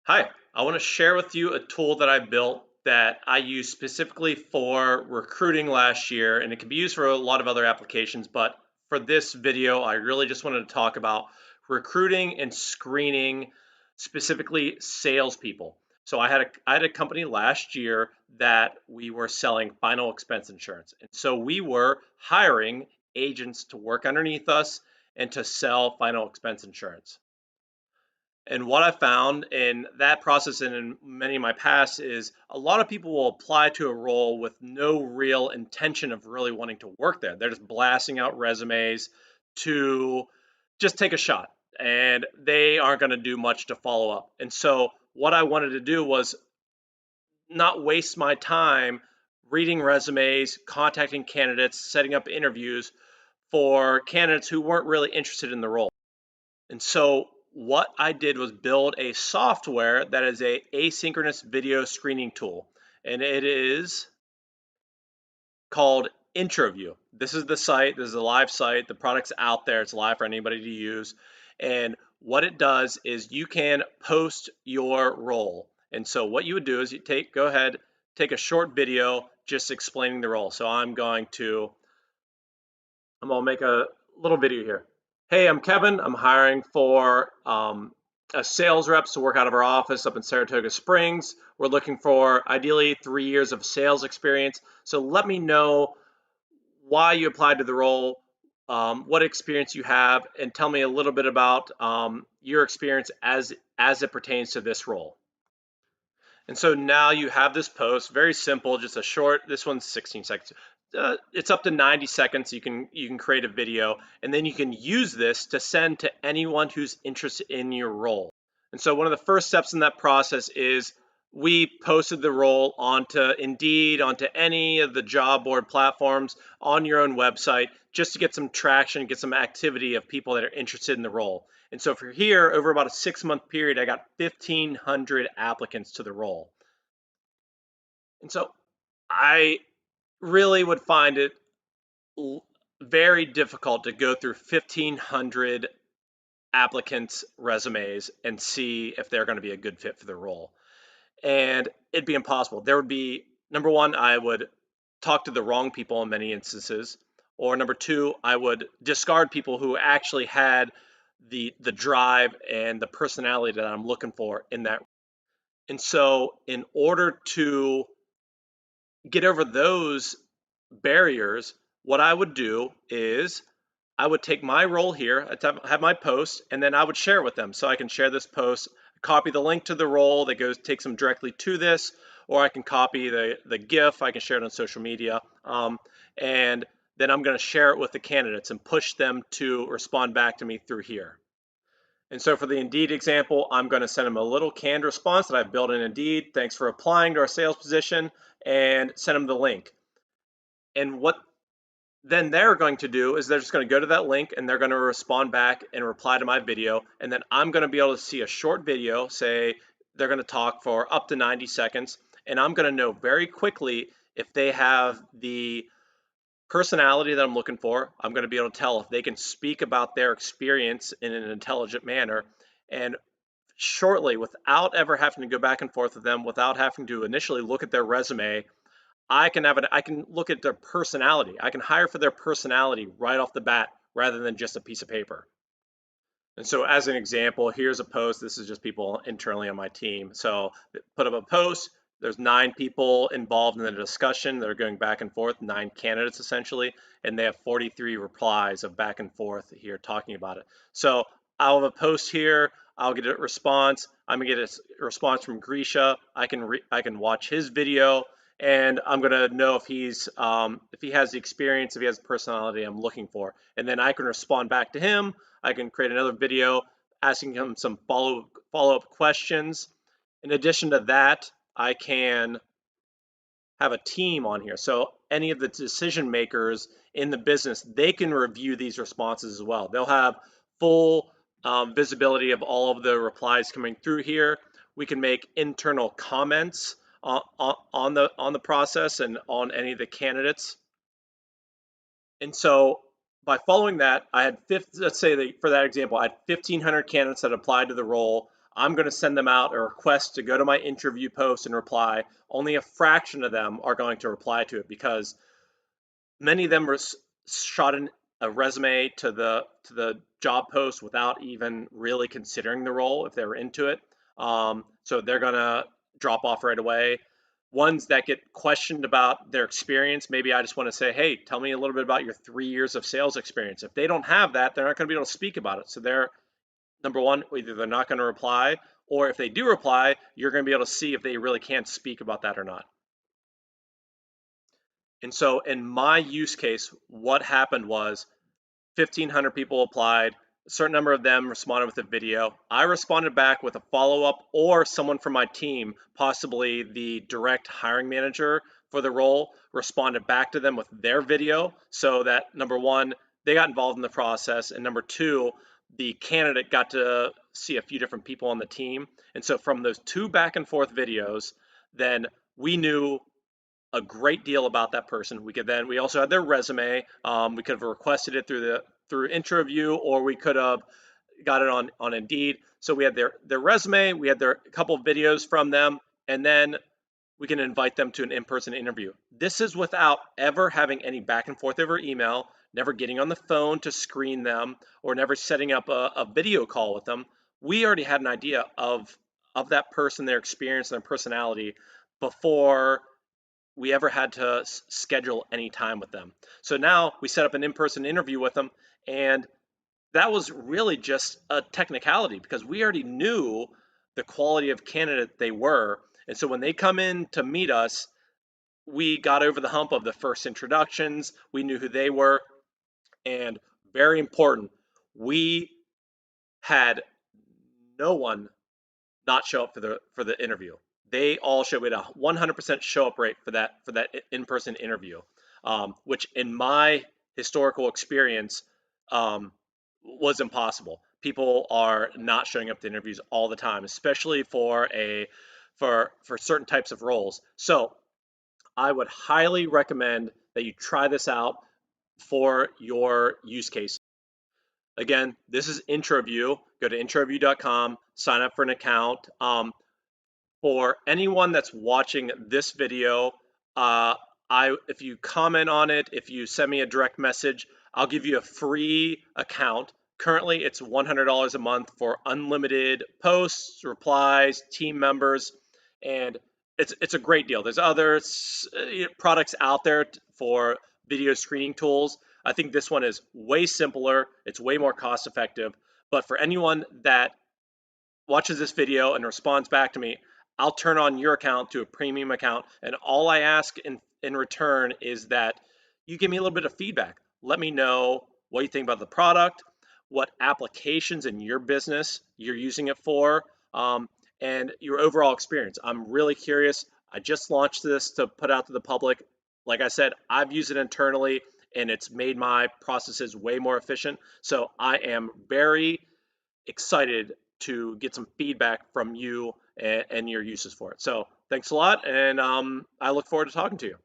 Hi, I want to share with you a tool that I built that I use specifically for recruiting last year, and it can be used for a lot of other applications. But for this video, I really just wanted to talk about recruiting and screening, specifically salespeople. So I had a company last year that we were selling final expense insurance. And so we were hiring agents to work underneath us and to sell final expense insurance. And what I found in that process and in many of my past is a lot of people will apply to a role with no real intention of really wanting to work there. They're just blasting out resumes to just take a shot, and they aren't going to do much to follow up. And so, what I wanted to do was not waste my time reading resumes, contacting candidates, setting up interviews for candidates who weren't really interested in the role. And so what I did was build a software that is a asynchronous video screening tool. And it is called IntroView. This is the site, this is a live site. The product's out there, it's live for anybody to use. And what it does is you can post your role. And so what you would do is go ahead, take a short video just explaining the role. So I'm gonna make a little video here. Hey, I'm Kevin. I'm hiring for a sales reps to work out of our office up in Saratoga Springs. We're looking for ideally 3 years of sales experience. So let me know why you applied to the role, what experience you have, and tell me a little bit about your experience as it pertains to this role. And so now you have this post, very simple, just a short. This one's 16 seconds. It's up to 90 seconds. You can create a video, and then you can use this to send to anyone who's interested in your role. And so one of the first steps in that process is we posted the role onto Indeed, onto any of the job board platforms, on your own website, just to get some traction, get some activity of people that are interested in the role. And so for here, over about a 6 month period, I got 1,500 applicants to the role. And so I really would find it very difficult to go through 1,500 applicants' resumes and see if they're going to be a good fit for the role. And it'd be impossible. There would be, number one, I would talk to the wrong people in many instances, or number two, I would discard people who actually had the drive and the personality that I'm looking for in that. And so, in order to get over those barriers, what I would do is I would take my role here, I'd have my post, and then I would share it with them. So I can share this post, copy the link to the role that takes them directly to this, or I can copy the GIF, I can share it on social media, and then I'm going to share it with the candidates and push them to respond back to me through here. And so for the Indeed example, I'm going to send them a little canned response that I've built in Indeed. Thanks for applying to our sales position, and send them the link. And what then they're going to do is they're just going to go to that link and they're going to respond back and reply to my video. And then I'm going to be able to see a short video, say they're going to talk for up to 90 seconds. And I'm going to know very quickly if they have the personality that I'm looking for. I'm going to be able to tell if they can speak about their experience in an intelligent manner. And shortly, without ever having to go back and forth with them, without having to initially look at their resume, I can look at their personality. I can hire for their personality right off the bat rather than just a piece of paper. And so as an example, here's a post. This is just people internally on my team. So put up a post. There's 9 people involved in the discussion. They're going back and forth, 9 candidates essentially, and they have 43 replies of back and forth here talking about it. So I'll have a post here. I'll get a response. I'm gonna get a response from Grisha. I can watch his video, and I'm gonna know if he has the experience, if he has the personality I'm looking for, and then I can respond back to him. I can create another video asking him some follow-up questions. In addition to that, I can have a team on here. So any of the decision makers in the business, they can review these responses as well. They'll have full visibility of all of the replies coming through here. We can make internal comments on the process and on any of the candidates. And so by following that, I had let's say that for that example, I had 1,500 candidates that applied to the role. I'm going to send them out a request to go to my interview post and reply. Only a fraction of them are going to reply to it because many of them shot a resume to the job post without even really considering the role if they were into it. So they're gonna drop off right away. Ones that get questioned about their experience, maybe I just want to say, hey, tell me a little bit about your 3 years of sales experience. If they don't have that, they're not going to be able to speak about it. So they're number one, either they're not going to reply, or if they do reply, you're going to be able to see if they really can speak about that or not. And so in my use case, what happened was 1,500 people applied. A certain number of them responded with a video. I responded back with a follow-up or someone from my team, possibly the direct hiring manager for the role, responded back to them with their video so that number one, they got involved in the process, and number two, the candidate got to see a few different people on the team. And so from those two back and forth videos, then we knew a great deal about that person. We also had their resume. We could have requested it through IntroView, or we could have got it on Indeed. So we had their resume, we had a couple of videos from them, and then we can invite them to an in-person interview. This is without ever having any back and forth over email, never getting on the phone to screen them, or never setting up a video call with them. We already had an idea of that person, their experience, and their personality before we ever had to schedule any time with them. So now we set up an in-person interview with them, and that was really just a technicality because we already knew the quality of candidate they were. And so when they come in to meet us, we got over the hump of the first introductions. We knew who they were, and very important, we had no one not show up for the interview. They all showed. We had a 100% show up rate for that in-person interview, which in my historical experience was impossible. People are not showing up to interviews all the time, especially for certain types of roles. So I would highly recommend that you try this out for your use case. Again, this is IntroView. Go to introview.com, sign up for an account. For anyone that's watching this video, if you comment on it, if you send me a direct message, I'll give you a free account. Currently, it's $100 a month for unlimited posts, replies, team members, and it's a great deal. There's other products out there for video screening tools. I think this one is way simpler. It's way more cost effective. But for anyone that watches this video and responds back to me, I'll turn on your account to a premium account. And all I ask in return is that you give me a little bit of feedback. Let me know what you think about the product, what applications in your business you're using it for, and your overall experience. I'm really curious. I just launched this to put out to the public. Like I said, I've used it internally and it's made my processes way more efficient. So I am very excited to get some feedback from you and your uses for it. So thanks a lot, and I look forward to talking to you.